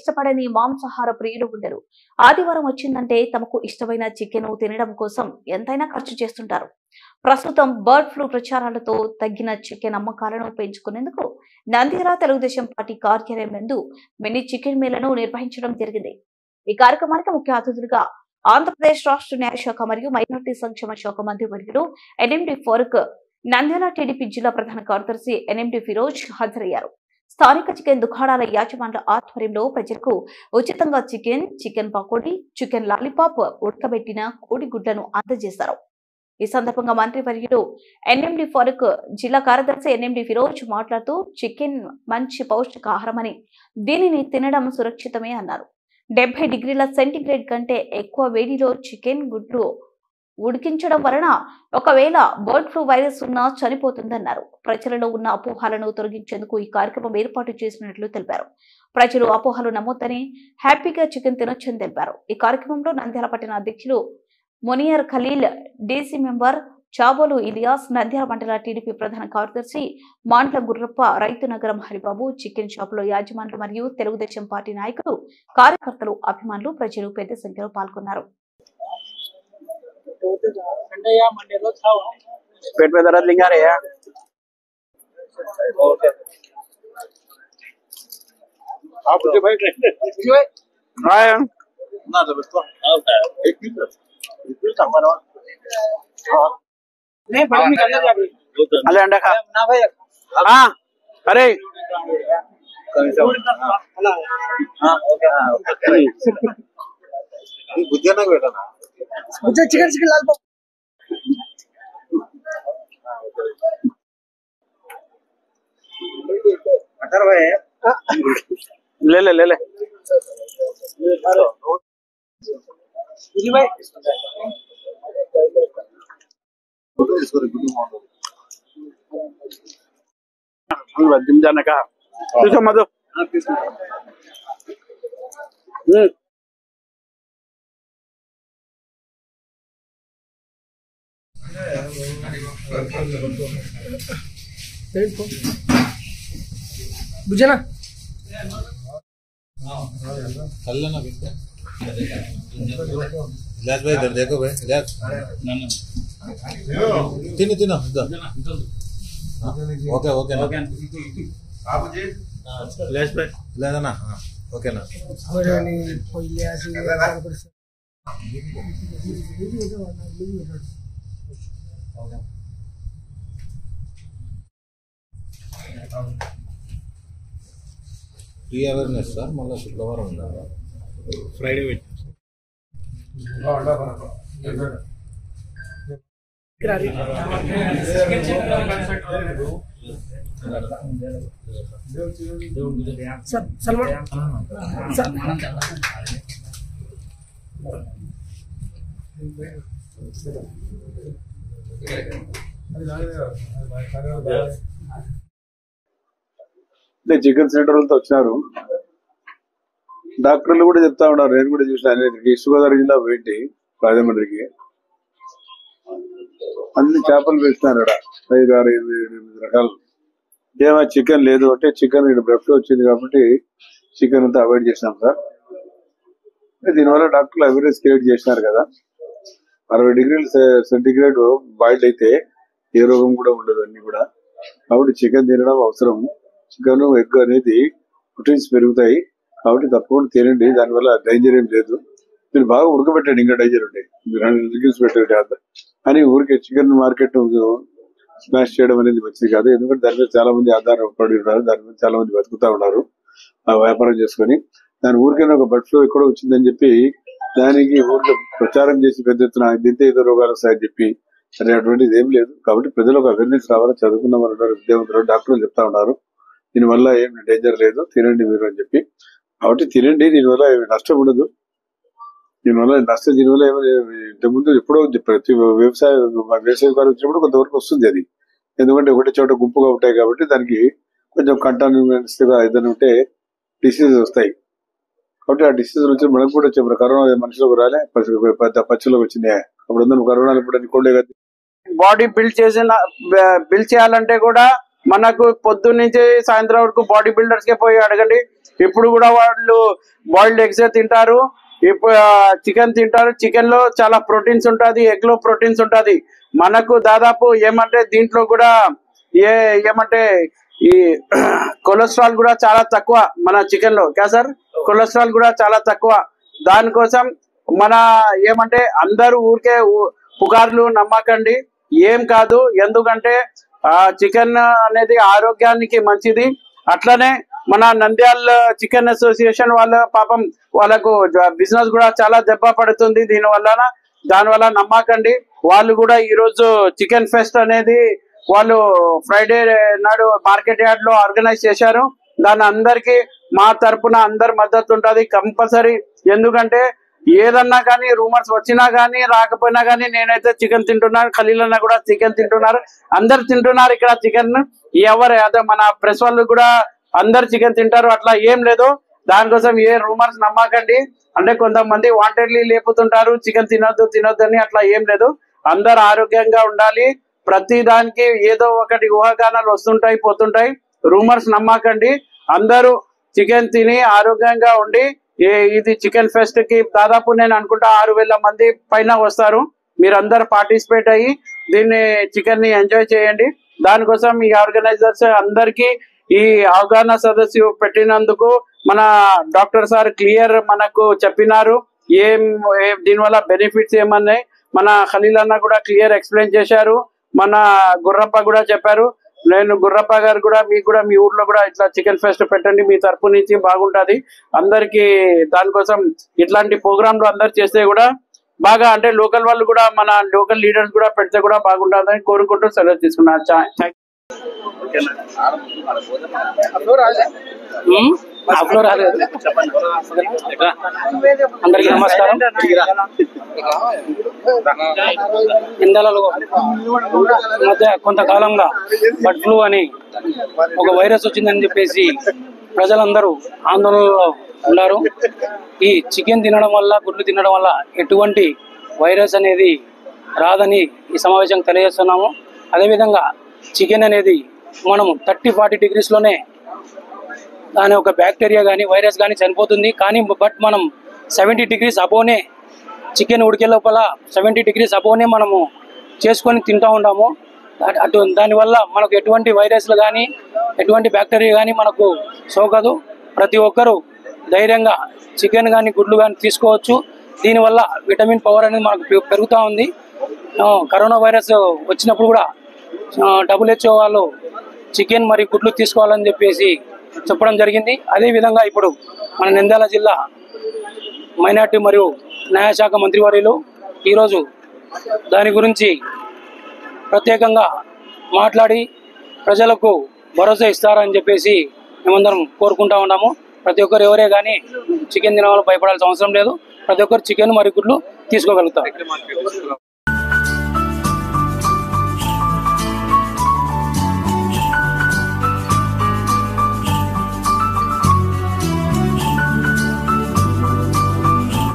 ఇష్టపడని మాంసాహార ప్రియులు ఉండరు. ఆదివారం వచ్చిందంటే తమకు ఇష్టమైన చికెన్ తినడం కోసం ఎంతైనా ఖర్చు చేస్తుంటారు. ప్రస్తుతం బర్డ్ ఫ్లూ ప్రచారాలతో తగ్గిన చికెన్ అమ్మకాలను పెంచుకునేందుకు నంద్యాల తెలుగుదేశం పార్టీ కార్యాలయం నందు మినీ చికెన్ మేళను నిర్వహించడం జరిగింది. ఈ కార్యక్రమానికి ముఖ్య అతిథులుగా ఆంధ్రప్రదేశ్ రాష్ట్ర న్యాయశాఖ మరియు మైనార్టీ సంక్షేమ శాఖ మంత్రి వర్యులు ఎన్ఎండి ఫారూక్, నంద్యాల టీడీపీ జిల్లా ప్రధాన కార్యదర్శి ఎన్ఎండి ఫిరోజ్ హాజరయ్యారు. స్థానిక చికెన్ దుకాణాల యాజమాన్ల ఆధ్వర్యంలో ప్రజలకు ఉచితంగా చికెన్ పకోడీ, చికెన్ లాలీపాప్, ఉడకబెట్టిన కోడిగుడ్లను అందజేశారు. ఈ సందర్భంగా మంత్రి వర్యులు ఎన్ఎండి ఫారూక్, జిల్లా కార్యదర్శి ఎన్ఎండి ఫిరోజ్ మాట్లాడుతూ చికెన్ మంచి పౌష్టికాహారమని, దీనిని తినడం సురక్షితమే అన్నారు. 70 డిగ్రీల సెంటీగ్రేడ్ కంటే ఎక్కువ వేడిలో చికెన్ గుడ్లు ఉడికించడం వలన ఒకవేళ బర్డ్ ఫ్లూ వైరస్ ఉన్నా చనిపోతుందన్నారు. ప్రజలలో ఉన్న అపోహలను తొలగించేందుకు ఈ కార్యక్రమం ఏర్పాటు చేసినట్లు తెలిపారు. ప్రజలు అపోహలు నమ్మొద్దని, హ్యాపీగా చికెన్ తినొచ్చని తెలిపారు. ఈ కార్యక్రమంలో నంద్యాల పట్టణ అధ్యక్షులు మునియర్ ఖలీల్, డీసీ మెంబర్ చాబోలు ఇలియాస్, నంద్యాల మండల టీడీపీ ప్రధాన కార్యదర్శి మాండ్ల గుర్రప్ప, రైతు నగరం హరిబాబు, చికెన్ షాపులో యాజమానులు మరియు తెలుగుదేశం పార్టీ నాయకులు, కార్యకర్తలు, అభిమానులు, ప్రజలు పెద్ద సంఖ్యలో పాల్గొన్నారు. अरे अंडा खा हाँ अरे मुझे चिकन चिकन लाल पाव ले ले ले ले जिम जाने का मधु बुझे ना इलाज भाई इधर देखो भाई इलाज तीनों तीनों ओके ओके ना इलाज भाई इलाज ना हाँ ओके ना फ्री अवेयरनेस सर मళ్ళీ శుక్రవారం ఉండాలి ఫ్రైడే వెయిట్ सलमान చికెన్ సెంటర్లతో వచ్చారు. డాక్టర్లు కూడా చెప్తా ఉన్నారు, నేను కూడా చూసిన ఈస్ట్ గోదావరి జిల్లా ఏంటి రాజమండ్రికి అన్ని చేపలు పెడుతున్నారు. 5, 6, 7, 8 రకాలు. ఏమో చికెన్ లేదు అంటే చికెన్ బ్రెఫ్ వచ్చింది కాబట్టి చికెన్ అంతా అవాయిడ్ చేసినాం సార్. దీనివల్ల డాక్టర్లు అవేర్నెస్ క్రియేట్ చేసినారు కదా. 60 డిగ్రీల సెంటీగ్రేడ్ బాయిల్డ్ అయితే ఏ రోగం కూడా ఉండదు అన్ని కూడా. కాబట్టి చికెన్ తినడం అవసరం. చికెన్, ఎగ్ అనేది ప్రోటీన్స్ పెరుగుతాయి కాబట్టి తప్పకుండా తినండి. దానివల్ల డేంజర్ ఏం లేదు. మీరు బాగా ఉడకబెట్టండి, ఇంకా డేంజర్ ఉంటాయి. మీరు 100 డిగ్రీస్ పెట్టండి అని ఊరికే చికెన్ మార్కెట్ స్మాష్ చేయడం అనేది మంచిది కాదు. ఎందుకంటే దాని మీద చాలా మంది ఆధారపడి ఉన్నారు, దాని మీద చాలా మంది బతుకుతా ఉన్నారు వ్యాపారం చేసుకుని. దాని ఊరికైనా ఒక బర్డ్ ఫ్లూ ఎక్కడో వచ్చిందని చెప్పి దానికి ఊరిలో ప్రచారం చేసి పెద్ద ఎత్తున దీంతో ఏదో రోగాలు వస్తాయని చెప్పి సరే అటువంటిది ఏం లేదు. కాబట్టి ప్రజలకు అవేర్నెస్ రావాలి. చదువుకున్న వారు ఉన్నారు, విద్యావంతులు, డాక్టర్లు చెప్తా ఉన్నారు దీనివల్ల ఏం డేంజర్ లేదు, తినండి మీరు అని చెప్పి. కాబట్టి తినండి, దీనివల్ల నష్టం ఉండదు. దీనివల్ల ఏమైనా ఇంతకుముందు ఎప్పుడో ప్రతి వ్యవసాయకాలు వచ్చినప్పుడు కొంతవరకు వస్తుంది అది. ఎందుకంటే ఒకటే చోట గుంపుగా ఉంటాయి కాబట్టి దానికి కొంచెం కంటామినెన్స్ గా ఏదైనా ఉంటే డిసీజెస్ వస్తాయి. కాబట్టి ఆ డిసీజ్ నుంచి మనకు కూడా వచ్చే కరోనా మనుషులకు రాలే, పెద్ద పచ్చులకు వచ్చినాయి. అప్పుడు కరోనా ఇప్పుడు అనుకోండి కదా. బాడీ బిల్డ్ చేయాలంటే కూడా మనకు పొద్దున్న నుంచి సాయంత్రం వరకు బాడీ బిల్డర్స్ కే పోయి అడగండి, ఇప్పుడు కూడా వాళ్ళు బాయిల్డ్ ఎగ్స్ తింటారు, ఇప్పుడు చికెన్ తింటారు. చికెన్ లో చాలా ప్రోటీన్స్ ఉంటది, ఎగ్ లో ప్రోటీన్స్ ఉంటది. మనకు దాదాపు ఏమంటే దీంట్లో కూడా ఏమంటే ఈ కొలెస్ట్రాల్ కూడా చాలా తక్కువ మన చికెన్ లో. క్యా సార్? కొలెస్ట్రాల్ కూడా చాలా తక్కువ. దానికోసం మన ఏమంటే అందరూ ఊరికే పుకార్లు నమ్మకండి, ఏం కాదు. ఎందుకంటే చికెన్ అనేది ఆరోగ్యానికి మంచిది. అట్లనే మన నంద్యాల చికెన్ అసోసియేషన్ వాళ్ళ పాపం వాళ్ళకు బిజినెస్ కూడా చాలా దెబ్బ పడుతుంది దానివల్ల నమ్మకండి. వాళ్ళు కూడా ఈ రోజు చికెన్ ఫెస్ట్ అనేది వాళ్ళు ఫ్రైడే నాడు మార్కెట్ యార్డ్ లో ఆర్గనైజ్ చేశారు. దాని అందరికి మా తరపున అందరి మద్దతు ఉంటది కంపల్సరీ. ఎందుకంటే ఏదన్నా కానీ రూమర్స్ వచ్చినా గానీ రాకపోయినా గానీ నేనైతే చికెన్ తింటున్నాను, ఖలీల్ అన్న కూడా చికెన్ తింటున్నారు, అందరు తింటున్నారు ఇక్కడ చికెన్. ఎవరు అదే మన ప్రెస్ వాళ్ళు కూడా అందరు చికెన్ తింటారు, అట్లా ఏం లేదు. దానికోసం ఏ రూమర్స్ నమ్మకండి. అంటే కొంతమంది వాంటెడ్లీ లేపుతుంటారు చికెన్ తినొద్దు అని, అట్లా ఏం లేదు. అందరు ఆరోగ్యంగా ఉండాలి. ప్రతి దానికి ఏదో ఒకటి ఊహాగానాలు వస్తుంటాయి పోతుంటాయి, రూమర్స్ నమ్మకండి. అందరూ చికెన్ తిని ఆరోగ్యంగా ఉండి ఇది చికెన్ ఫెస్ట్ కి దాదాపు నేను అనుకుంటా 6,000 మంది పైన వస్తారు. మీరందరూ పార్టిసిపేట్ అయ్యి దీన్ని చికెన్ ని ఎంజాయ్ చేయండి. దానికోసం ఈ ఆర్గనైజర్స్ అందరికి ఈ అవగాహన సదస్సు పెట్టినందుకు మన డాక్టర్ సార్ క్లియర్ మనకు చెప్పినారు దీనివల్ల బెనిఫిట్స్ ఏమన్నాయి. మన ఖలీల్ అన్న కూడా క్లియర్ ఎక్స్ప్లెయిన్ చేశారు, మన గుర్రప్ప కూడా చెప్పారు. నేను గుర్రప్ప గారు కూడా మీకు కూడా మీ ఊర్లో కూడా ఇట్లా చికెన్ ఫెస్ట్ పెట్టండి, మీ తరపు నుంచి బాగుంటది అందరికి. దానికోసం ఇట్లాంటి ప్రోగ్రాంలు అందరు చేస్తే కూడా బాగా, అంటే లోకల్ వాళ్ళు కూడా మన లోకల్ లీడర్స్ కూడా పెడితే కూడా బాగుంటుందని కోరుకుంటూ సెలవు తీసుకున్నారు. అందరికీ నమస్కారం. ఇందలలో మధ్య కొంతకాలంగా బర్డ్ ఫ్లూ అని ఒక వైరస్ వచ్చిందని చెప్పేసి ప్రజలందరూ ఆందోళనలో ఉన్నారు. ఈ చికెన్ తినడం వల్ల, గుడ్లు తినడం వల్ల ఎటువంటి వైరస్ అనేది రాదని ఈ సమావేశం తెలియజేస్తున్నాము. అదేవిధంగా చికెన్ అనేది మనము 30-40 డిగ్రీస్లోనే దాని ఒక బ్యాక్టీరియా కానీ వైరస్ కానీ చనిపోతుంది. కానీ బట్ మనం 70 డిగ్రీస్ అబోనే చికెన్ ఉడికే లోపల 70 డిగ్రీస్ అబోనే మనము చేసుకొని తింటూ ఉంటాము. దానివల్ల మనకు ఎటువంటి వైరస్లు కానీ ఎటువంటి బ్యాక్టీరియా కానీ మనకు సోకదు. ప్రతి ఒక్కరూ ధైర్యంగా చికెన్ కానీ గుడ్లు కానీ తీసుకోవచ్చు. దీనివల్ల విటమిన్ పవర్ అనేది మనకు పెరుగుతూ ఉంది. కరోనా వైరస్ వచ్చినప్పుడు కూడా WHO వాళ్ళు చికెన్ మరియు గుడ్లు తీసుకోవాలని చెప్పేసి చెప్పడం జరిగింది. అదేవిధంగా ఇప్పుడు మన నంద్యాల జిల్లా మైనార్టీ మరియు న్యాయశాఖ మంత్రివర్యులు ఈరోజు దాని గురించి ప్రత్యేకంగా మాట్లాడి ప్రజలకు భరోసా ఇస్తారని చెప్పేసి మేమందరం కోరుకుంటా ఉన్నాము. ప్రతి ఒక్కరు ఎవరే కానీ చికెన్ తినడం వల్ల భయపడాల్సిన అవసరం లేదు. ప్రతి ఒక్కరు చికెన్ మరియు గుడ్లు తీసుకోగలుగుతారు.